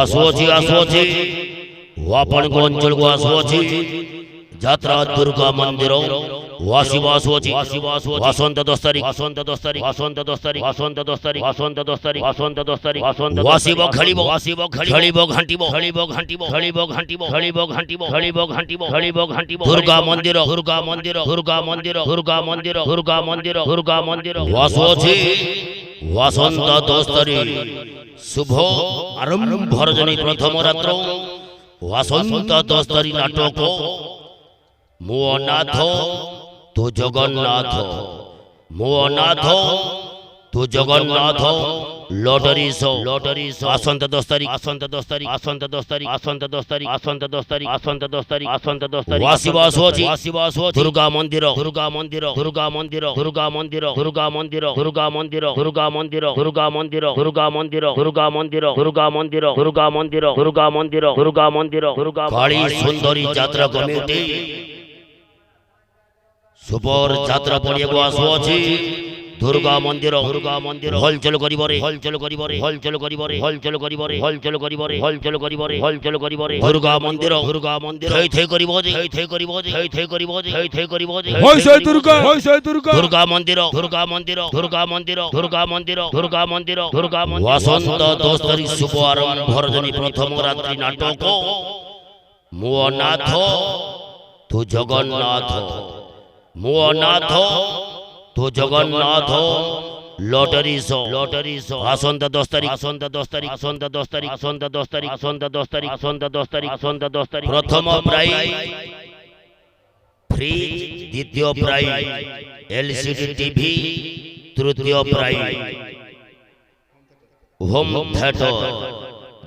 आसुअछि वापन अंचल को आसुअछि যাত্রা দুর্গা মন্দির ওয়াসিবাসোজি বসন্ত 10 তারিখ ওয়াসিব খেলিব ঘাঁটিব দুর্গা মন্দির ওয়াসোজি বসন্ত 10 তারিখ শুভ আরম্ভর জনি প্রথম রাত্র বসন্ত 10 তারিখ নাটক মো অনাথ তো জগন্নাথ মো অনাথ তো জগন্নাথ লটারি শো আসন্ত 10 তারিখ ওয়াসিবাসোজি দুর্গা মন্দির কালী সুন্দরী যাত্রা কমিটি সুপর যাত্রা পড়িয়ে আসুଅছি দুর্গা মন্দির হলচল করিবরে দুর্গা মন্দির থৈ থৈ করিব হয় জয় দুর্গা দুর্গা মন্দির বসন্ত 10 তারিখ শুভ আরম্ভর জনি প্রথম রাত্রি নাটক মো অনাথ তো জগন্নাথ মো অনাথ তো জগন্নাথ লটারি শো আসন্ত 10 তারিখ প্রথম প্রাইজ ফ্রিজ দ্বিতীয় প্রাইজ এলসিডি টিভি তৃতীয় প্রাইজ হোম থিয়েটার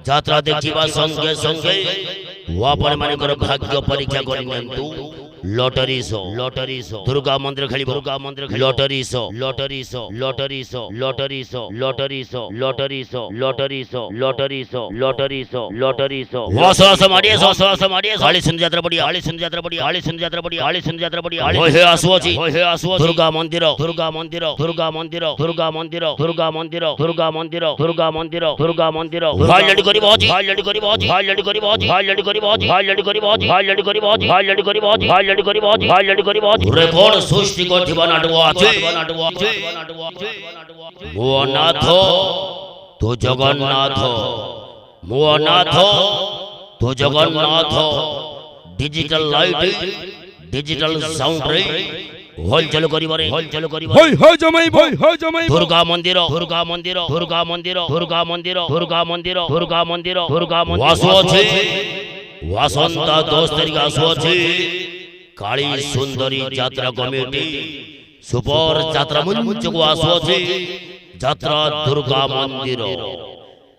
যাত্রা দেখিবা সঙ্গে সঙ্গে ওয়াপন মানकर ভাগ্য পরীক্ষা করি নিন্তু লটারি শো দুর্গা মন্দির খেলিব লটারি শো হস মারিয়ে হালি সুন যাত্রা পড়ি হে আসুছি দুর্গা মন্দির ভাই লড়ি করিব রেকর্ড সৃষ্টি করথিবা নাটক আছে মো অনাথ তো Jagannath digital light digital sound রে হলচল করিবরে হয় জমাই দুর্গা মন্দির আসুଅছি বসন্ত 10 তারিখ আসুଅছি কালী সুন্দরী যাত্রা কমিটি সুপর যাত্রা মঞ্চକୁ আসুଅছি যাত্রা দুর্গা মন্দির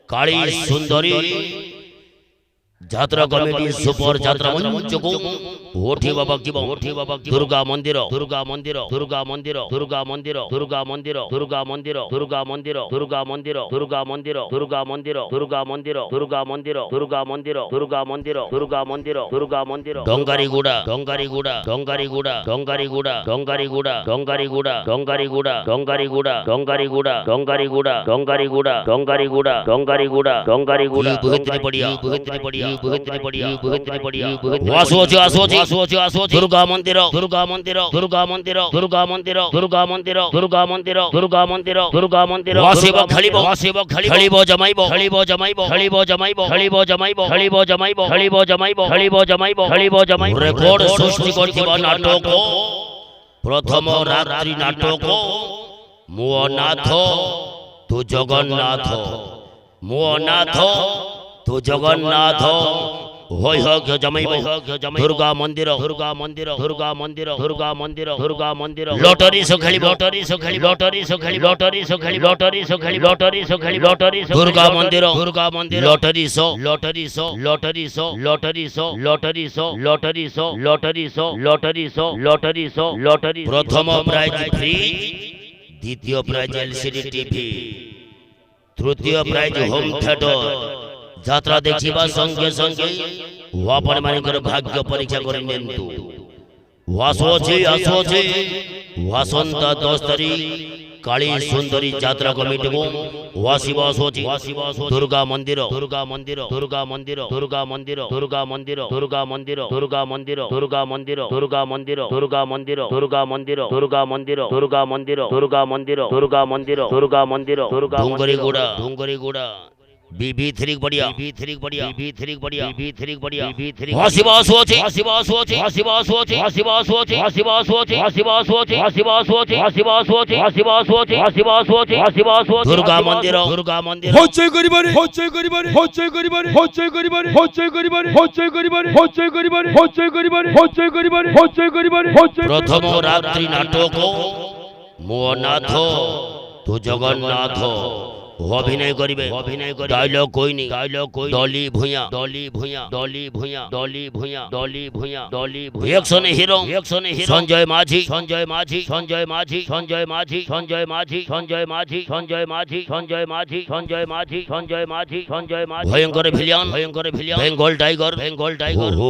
কালী সুন্দরী যাত্রা কমিটি সুপর যাত্রা মঞ্চକୁ উঠিবা বাকিব দুর্গা মন্দির ডঙ্গারিগুড়া দুর্গা মন্দির খেলিব জমাইব রেকর্ড সৃষ্টি করথিবা নাটক প্রথম রাত্রি নাটক মো অনাথ তো জগন্নাথ হয় জমাইব দুর্গা মন্দির লটারি শো খেলিব দুর্গা মন্দির লটারি শো প্রথম প্রাইজ ফ্রিজ দ্বিতীয় প্রাইজ এলসিডি টিভি তৃতীয় প্রাইজ হোম থিয়েটার যাত্রা দেখিবা সঙ্গে সঙ্গে ওয়াপন মানकर ভাগ্য পরীক্ষা করে নিন্তু আসুছি বসন্ত 10 তারিখ काली सुंदरी यात्रा कमिटी को वासिवा सोची दुर्गा मंदिर दुर्गा मंदिर दुर्गा मंदिर दुर्गा मंदिर दुर्गा मंदिर दुर्गा मंदिर दुर्गा मंदिर दुर्गा मंदिर दुर्गा मंदिर दुर्गा मंदिर दुर्गा मंदिर दुर्गा मंदिर दुर्गा मंदिर दुर्गा मंदिर दुर्गा मंदिर दुर्गा मंदिर दुर्गा डूंगरी गुड़ा BB3 बढ़िया BB3 बढ़िया BB3 बढ़िया BB3 बढ़िया BB3 वासिवा सोचे वासिवा सोचे वासिवा सोचे वासिवा सोचे वासिवा सोचे वासिवा सोचे वासिवा सोचे वासिवा सोचे वासिवा सोचे वासिवा सोचे वासिवा सोचे दुर्गा मंदिर হচ্ছে করিবারে হচ্ছে করিবারে হচ্ছে করিবারে হচ্ছে করিবারে হচ্ছে করিবারে হচ্ছে করিবারে হচ্ছে করিবারে হচ্ছে করিবারে হচ্ছে করিবারে হচ্ছে করিবারে হচ্ছে प्रथम रात्रि नाटक मो नाथ तू जगन्नाथ अभिनय करिवे डायलॉग कोई नहीं डॉली भुइया डॉली भुइया डॉली भुइया डॉली भुइया डॉली भुइया डॉली भुइया एक्शन हीरो संजय माझी संजय माझी संजय माझी संजय माझी संजय माझी संजय माझी संजय माझी संजय माझी संजय माझी संजय माझी संजय माझी भयंकर विलियन बेंगल टाइगर हो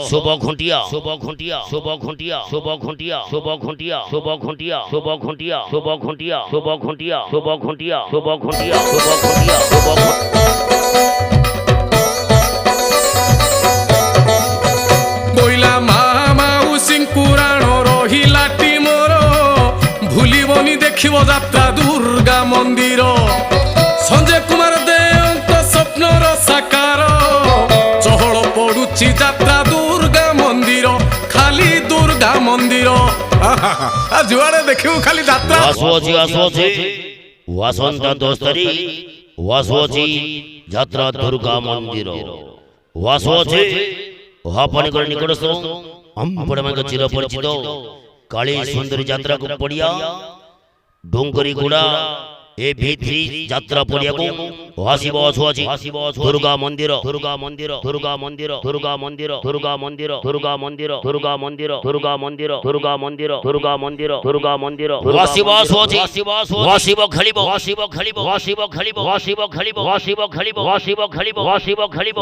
शुभ घुंटिया शुभ घुंटिया शुभ घुंटिया शुभ घुंटिया शुभ घुंटिया शुभ घुंटिया शुभ घुंटिया शुभ घुंटिया शुभ घुंटिया शुभ घुंटिया शुभ घुंटिया शुभ घुंटिया शुभ बोइला मामा उसिंग पुराण रहिलाटी मोर भूलिबनी देखिबो यात्रा दुर्गा मंदिर संजय कुमार देवंत स्वप्नर साकार चहल पडुची यात्रा दुर्गा मंदिर खाली दुर्गा मंदिर जुआड़े देखिबो खाली यात्रा आसोची वसंत दोस्तरी वासोची यात्रा दुर्गा मंदिर वासोची हापणिकर निकटस्थ आपण चिर परिचित काली सुंदरी यात्रा को पड़िया डोंगरी गुड़ा AB3 यात्रा पड़िया को वासिबा सोची दुर्गा मंदिर दुर्गा मंदिर दुर्गा मंदिर दुर्गा मंदिर दुर्गा मंदिर दुर्गा मंदिर दुर्गा मंदिर दुर्गा मंदिर दुर्गा मंदिर दुर्गा मंदिर दुर्गा मंदिर वासिबा सोची वासिबा खलिबो वासिबा खलिबो वासिबा खलिबो वासिबा खलिबो वासिबा खलिबो वासिबा खलिबो वासिबा खलिबो